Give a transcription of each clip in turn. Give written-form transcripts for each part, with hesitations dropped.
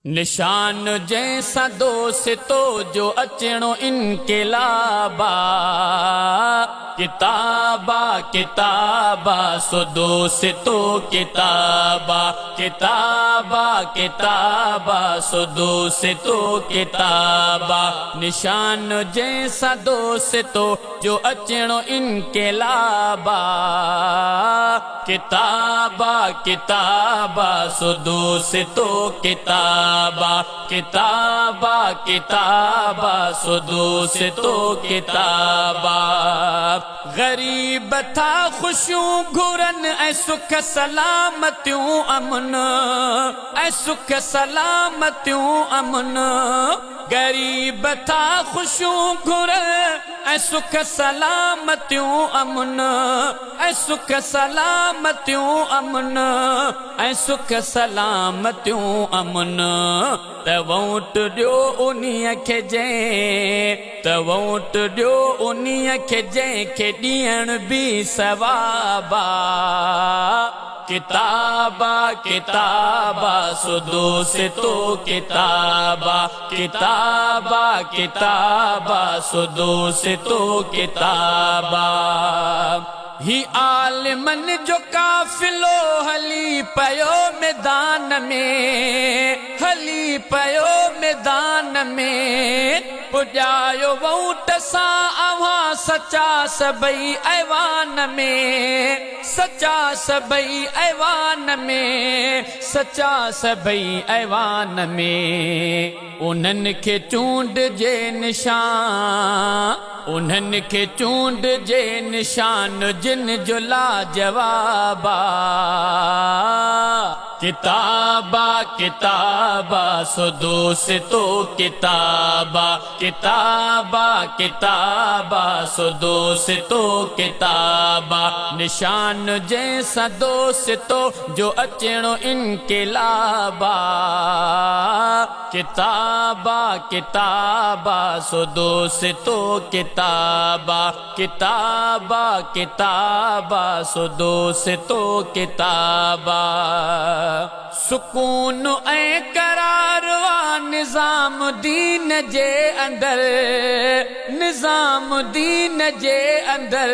निशान जैसा दोस्तो जो अचणो इनकलाबा किताबा किताबा सो दोस्तो किताबा किताबा किताबा सो दोस्तो किताबा निशान जैसा दोस्तो जो अचणो इनकलाबा किताबा किताबा सो दोस्तो किताबा किताबा किताबा सो दोस्तो किताबा गरीब था खुशियों घुरन ऐ सुख सलामतियों अमन ऐ सुख सलामतियों अमन गरीब था खुशियों घुरन ऐ सुख सलामतियों अमन ऐ सुख सलामतियों अमन ऐ सुख सलामतियों अमन त वोट ॾियो उन्हीअ खे त वोट ॾियो उन्हीअ खे जंहिंखे ॾियण बि सवाबा किताबा किताबा सो दोस्तो किताबा किताबा किताबा सो दोस्तो किताबा ही आलिमन जो काफिलो हली पयो मैदान में हली पयो मैदान में पुॼायो वोट सां अवां सचा सभई ऐवान में सचा सभई ऐवान में सचा सभई ऐवान में उन्हनि खे चूंडजे निशान उन्हनि खे चूंडजे निशान जिन जो लाजवाबा किताबा किताबा सो दोस्तो किताबा किताबा किताबा सो दोस्तो किताबा निशान जैसा दोस्तो जो अचणो इनकलाबा किताबा किताबा सो दोस्तो किताबा किताबा किताबा सो दोस्तो किताबा सुकून ऐं करार वा निज़ाम दीन जे अंदर निज़ाम दीन जे अंदर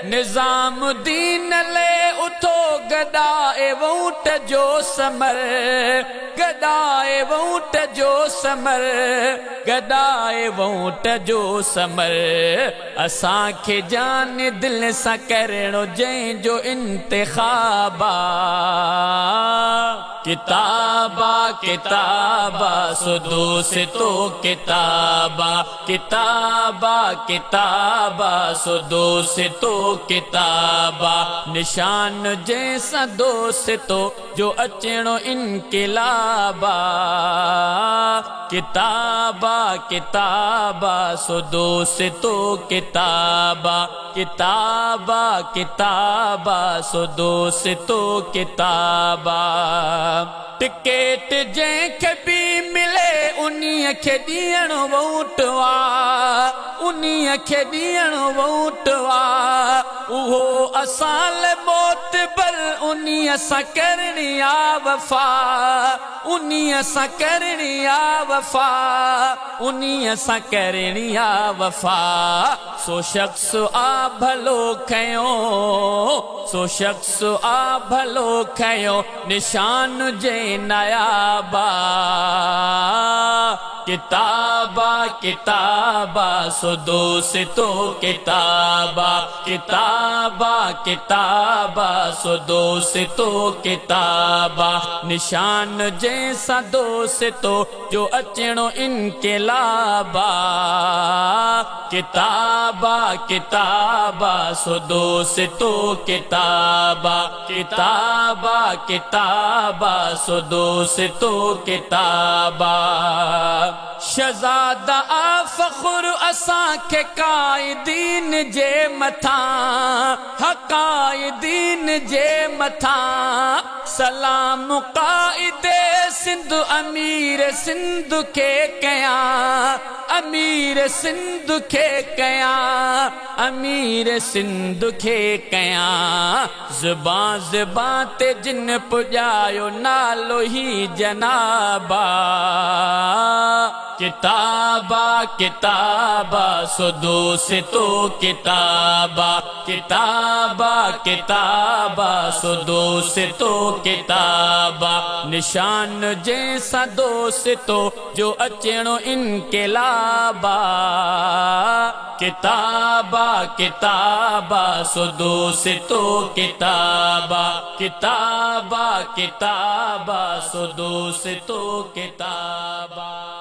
निज़ाम दीन ले उथो गॾाए वोट जो समर गॾाए वोट जो समर गॾाए वोट जो समर असांखे जान दिल सां करणो जंहिंजो इंतिखाबा किताबा किताबा सो दोस्तो किताबा किताबा किताबा सो दोस्तो किताबा निशान जैसा दोस्तो जो अचणो इनकलाबा किताबा किताबा सो दोस्तो किताबा किताबा किताबा सो दोस्तो किताबा टिकेट जंहिंखे बि मिले उन्हीअ खे ॾियणो वोट वा उन्हीअ खे ॾियणो वोट वा उहो असां लाइ मोतबर उन्हीअ सां करणी आ वफ़ा उन्हीअ सां करणी आ वफ़ा उन्हीअ सां करणी आ वफ़ा सो शख्स आ भलो खयो सो शख्स आ भलो खयो निशान जे नायाबा किताबा किताबा सो दोस्तो किताबा किताबा किताबा सो दोस्तो किताबा निशान जैसा दोस्तो जो अचणो इनकलाबा किताबा किताबा सो दोस्तो किताबा किताबा किताबा सो दोस्तो किताबा शहज़ादा आ फ़ख़ुर असांखे क़ाइदीन जे मथां हक़ाइदीन जे मथां सलाम क़ाइदे सिंध अमीर सिंध के कया, अमीर सिंध के कया, अमीर सिंध के कया। ज़ुबां ज़ुबां ते जिन पुॼायो नालो ही जनाबा। किताबा किताबा सो दोस्तो किताबा, किताबा किताबा सो दोस्तो किताबा। निशान जैसा दोस्तो जो अचणो इनकलाबा। किताबा किताबा सो दोस्तो किताबा, किताबा किताबा सो दोस्तो किताबा।